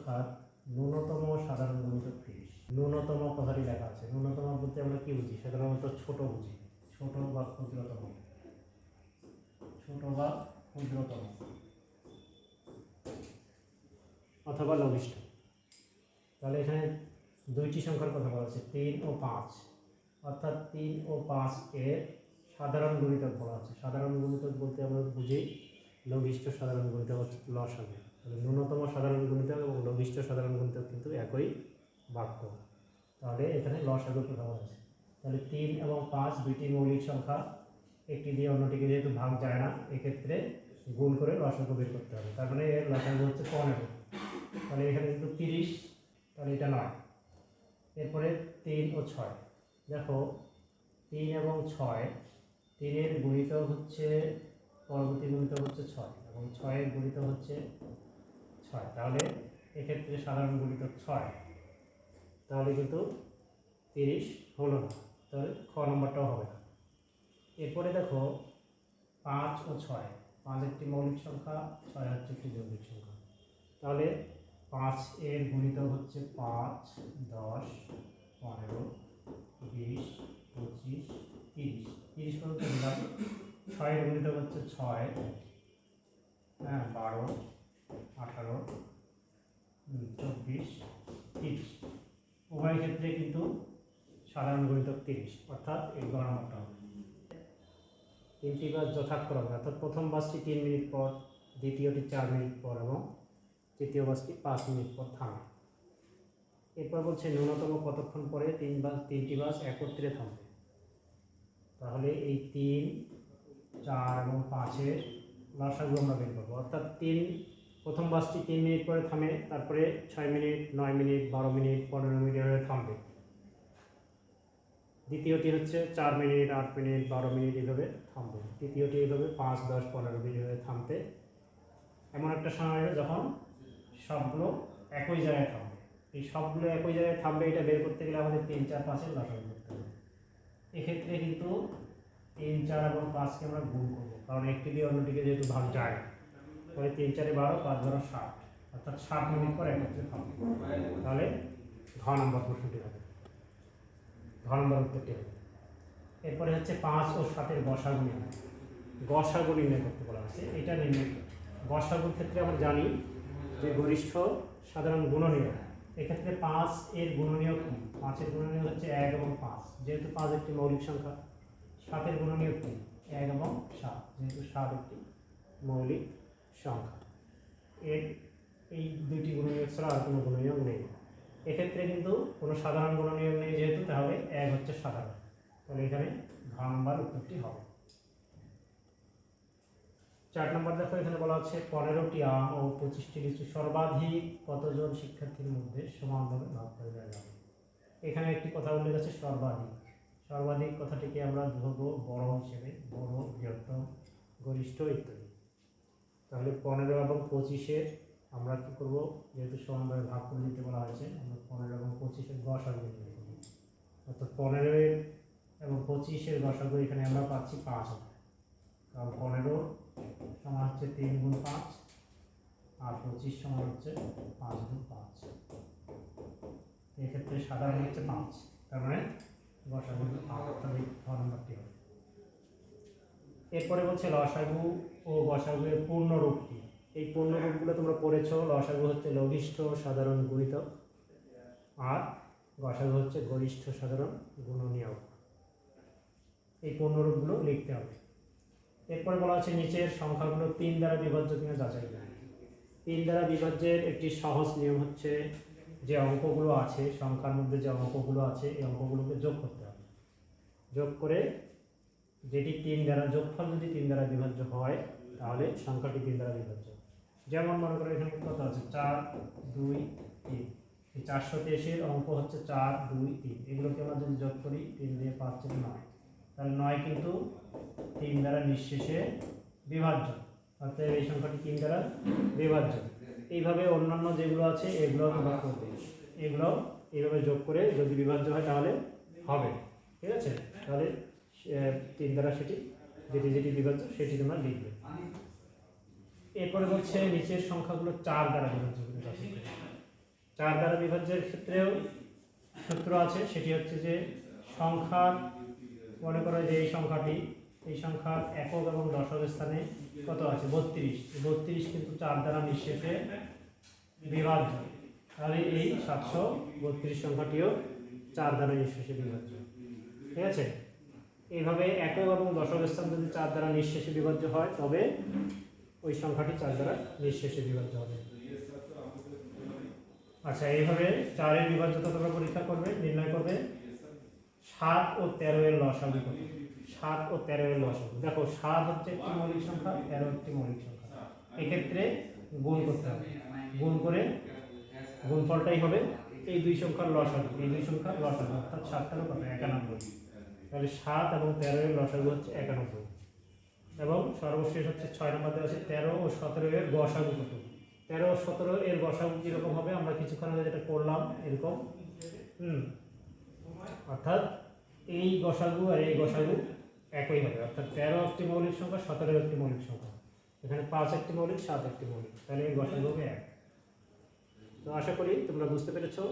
সংখ্যার ন্যূনতম সাধারণ গুণিতক 30। ন্যূনতম কথাটি লেখা আছে। ন্যূনতম বলতে আমরা কি বুঝি? সাধারণত ছোট বুঝি, ছোট বা ক্ষুদ্রতম, ছোট বা ক্ষুদ্রতম অথবা লঘিষ্ঠ। তাহলে এখানে দুইটি সংখ্যার কথা বলা আছে, 3 ও 5, অর্থাৎ 3 ও 5 এর সাধারণ গুণিতক বলা আছে। সাধারণ গুণিতক বলতে আমরা বুঝি লঘিষ্ঠ সাধারণ গুণিতক হচ্ছে লসাগু। ন্যূনতম সাধারণ গুণিতক এবং লঘিষ্ঠ সাধারণ গুণিতক কিন্তু একই বাক্য। তাহলে এখানে লসাগুর কথা বলা আছে। তাহলে 3 এবং 5 দুইটি মৌলিক সংখ্যা, একটি দিয়ে অন্যটিকে যেহেতু ভাগ যায় না, এক্ষেত্রে গুণ করে লসাগু বের করতে হবে। তার মানে এর লসাগু হচ্ছে 15। তাহলে এখানে কিন্তু 30, তাহলে এটা নয়। এরপরে 3 ও 6, দেখো 3 এবং 6, 3 এর গুণিতক হচ্ছে, পরবর্তী গুণিতক হচ্ছে 6 এবং 6 এর গুণিতক হচ্ছে 6। তাহলে এক্ষেত্রে সাধারণ গুণিতক 6, তাহলে কিন্তু 30 হলো না, তাহলে খ নম্বরটাও হবে না। এরপরে দেখো 5 ও 6, 5 একটি মৌলিক সংখ্যা, 6 হচ্ছে একটি যৌগিক সংখ্যা। তাহলে 5 এর গুণিতক হচ্ছে 5, 10, 15, 20, 25, 30, 30 পর্যন্ত দিলাম। 6 এর গুণিতক হচ্ছে 6, 12, 18, 24, 30। উভয় ক্ষেত্রে কিন্তু সাধারণ গুণিতক 30, অর্থাৎ এই গ নম্বরটা হবে। 3টি বাস যথাক্রমে, অর্থাৎ প্রথম বাসটি 3 মিনিট পর, দ্বিতীয়টি 4 মিনিট পর এবং তৃতীয় বাসটি 5 মিনিট পর থামে। এরপর বলছে ন্যূনতম কতক্ষণ পরে 3টি বাস একত্রে থামবে। তাহলে এই 3, 4 এবং 5-এর লসাগু আমরা বের করবো। অর্থাৎ প্রথম বাসটি 3 মিনিট পরে থামে, তারপরে 6 মিনিট, 9 মিনিট, 12 মিনিট, 15 মিনিট এভাবে থামবে। দ্বিতীয়টি হচ্ছে 4 মিনিট, 8 মিনিট, 12 মিনিট এভাবে থামবে। তৃতীয়টি এইভাবে 5, 10, 15 মিনিট এভাবে থামতে। এমন একটা সময় হবে যখন সবগুলো একই জায়গায় থামবে। এই সবগুলো একই জায়গায় থামবে, এটা বের করতে গেলে আমাদের 3, 4, 5-এর লসাগু করতে হবে। এক্ষেত্রে কিন্তু 3, 4 এবং 5-কে আমরা গুণ করবো, কারণ একটি দিয়ে অন্যটিকে যেহেতু ভাগ যায়। তাহলে 3, 4, 12, 5, 12, 60, অর্থাৎ 60 মিনিট পর একত্রে থামবে। তাহলে ঘ নম্বর প্রশ্নটি হবে, ঘ নম্বর উত্তরটি হবে। এরপরে হচ্ছে 5 ও 7-এর গসাগু নির্ণয়। গসাগু নির্ণয় করতে বলা হচ্ছে। এটা নির্ণয় গসাগুর ক্ষেত্রে আমরা জানি যে গরিষ্ঠ সাধারণ গুণনীয়। এক্ষেত্রে 5 এর গুণনীয় কি? 5 এর গুণনীয় হচ্ছে 1 এবং 5, যেহেতু 5 একটি মৌলিক সংখ্যা। 7 এর গুণনীয় কি? 1 এবং 7, যেহেতু 7 একটি মৌলিক সংখ্যা। এই দুইটি গুণনীয়ক ছাড়া আর কোনো গুণনীয়ক নেই। এক্ষেত্রে কিন্তু কোনো সাধারণ গুণনীয়ক নেই যেহেতু, তাহলে 1 হচ্ছে সাধারণ। তাহলে এখানে ঘ নম্বর উত্তরটি হবে। 4 নম্বর দেখো, এখানে বলা হচ্ছে 15টি আম ও 25টি লিচু সর্বাধিক কতজন শিক্ষার্থীর মধ্যে সমানভাবে ভাগ করে দেওয়া যাবে। এখানে একটি কথা উল্লেখ আছে, সর্বাধিক। সর্বাধিক কথাটিকে আমরা ধরবো বড় হিসেবে, বড়, বৃহত্তম, গরিষ্ঠ ইত্যাদি। তাহলে 15 এবং 25-এর আমরা কি করব, যেহেতু সমানভাবে ভাগ করে দিতে বলা হয়েছে, আমরা 15 এবং 25-এর গসাগু নির্ণয় করব। অর্থাৎ 15 এবং 25-এর গসাগু এখানে আমরা পাচ্ছি 5 হবে। কারণ 15 সমান হচ্ছে 3 গুণ 5, আর 25 সমান হচ্ছে 5 গুণ 5। এক্ষেত্রে সাধারণ হচ্ছে 5, তার মানে গসাগু 5, অর্থাৎ ঘ নম্বরটি হবে। এরপরে বলছে লসাগু ও গসাগুয়ের পূর্ণরূপ কি? এই পূর্ণরূপগুলো তোমরা পড়েছো। লসাগু হচ্ছে লঘিষ্ঠ সাধারণ গুণিতক, আর গসাগু হচ্ছে গরিষ্ঠ সাধারণ গুণনীয়ক। এই পূর্ণরূপগুলো লিখতে হবে। এরপরে বলা হচ্ছে নিচের সংখ্যাগুলো 3 দ্বারা বিভাজ্য কিনা যাচাই করুন। 3 দ্বারা বিভাজ্যের একটি সহজ নিয়ম হচ্ছে, যে অঙ্কগুলো আছে সংখ্যার মধ্যে, যে অঙ্কগুলো আছে এই অঙ্কগুলোকে যোগ করতে হবে। যোগ করে যেটি 3 দ্বারা, যোগফল যদি 3 দ্বারা বিভাজ্য হয়, তাহলে সংখ্যাটি 3 দ্বারা বিভাজ্য। যেমন মনে করো এখানে কত আছে, 4, 2, 3। এই 423-এর অঙ্ক হচ্ছে 4, 2, 3। এগুলোকে আমরা যদি যোগ করি, 3 দিয়ে 5 × 9, তাহলে 9 কিন্তু 3 দ্বারা নিঃশেষে বিভাজ্য, অর্থাৎ এই সংখ্যাটি 3 দ্বারা বিভাজ্য। এইভাবে অন্যান্য যেগুলো আছে এগুলো আমরা করব, এগুলো এইভাবে যোগ করে যদি বিভাজ্য হয় তাহলে হবে। ঠিক আছে, তাহলে 3 দ্বারা সেটি যেটি বিভাজ্য সেটি তোমরা লিখবে। এরপরে বলছে নিচের সংখ্যাগুলো 4 দ্বারা বিভাজ্য কিনা যাচাই করো। 4 দ্বারা বিভাজ্যের ক্ষেত্রেও সূত্র আছে, সেটি হচ্ছে যে সংখ্যার, মনে করো যে এই সংখ্যার একক এবং দশক স্থানে কত আছে 32, 32 কিন্তু 4 দ্বারা নিঃশেষে বিভাজ্য, তাহলে এই 732 সংখ্যাটিও 4 দ্বারা নিঃশেষে বিভাজ্য। ঠিক আছে, এইভাবে একক এবং দশক স্থান যদি 4 দ্বারা নিঃশেষে বিভাজ্য হয় তবে ওই সংখ্যাটি 4 দ্বারা নিঃশেষে বিভাজ্য হবে। আচ্ছা, এইভাবে 4 এর বিভাজ্যতা তোমরা পরীক্ষা করবে, নির্ণয় করবে। 7 ও 13 এর লসাগু কত? 7 ও 13 এর লসাগু, দেখো 7 হচ্ছে একটি মৌলিক সংখ্যা, 13 একটি মৌলিক সংখ্যা, এক্ষেত্রে গুণ করতে হবে, গুণ করে গুণফলটাই হবে এই দুই সংখ্যার লসাগু, এই দুই সংখ্যার লসাগু, অর্থাৎ 7 13 কত 91। তাহলে 7 এবং 13 এর লসাগু হচ্ছে 91, এবং সর্বশেষ হচ্ছে 6 নম্বর দেওয়া আছে 13 ও 17 এর গসাগু কত? 13 ও 17 এর গসাগু কীরকম হবে, আমরা কিছুক্ষণ আগে যেটা করলাম এরকম, অর্থাৎ এই গসাগু আর এই গসাগু একই হবে, অর্থাৎ 13 একটি মৌলিক সংখ্যা, 17 একটি মৌলিক সংখ্যা, এখানে 5 একটি মৌলিক, 7 একটি মৌলিক, তাহলে এই গসাগু হবে 1। তো আশা করি তোমরা বুঝতে পেরেছো।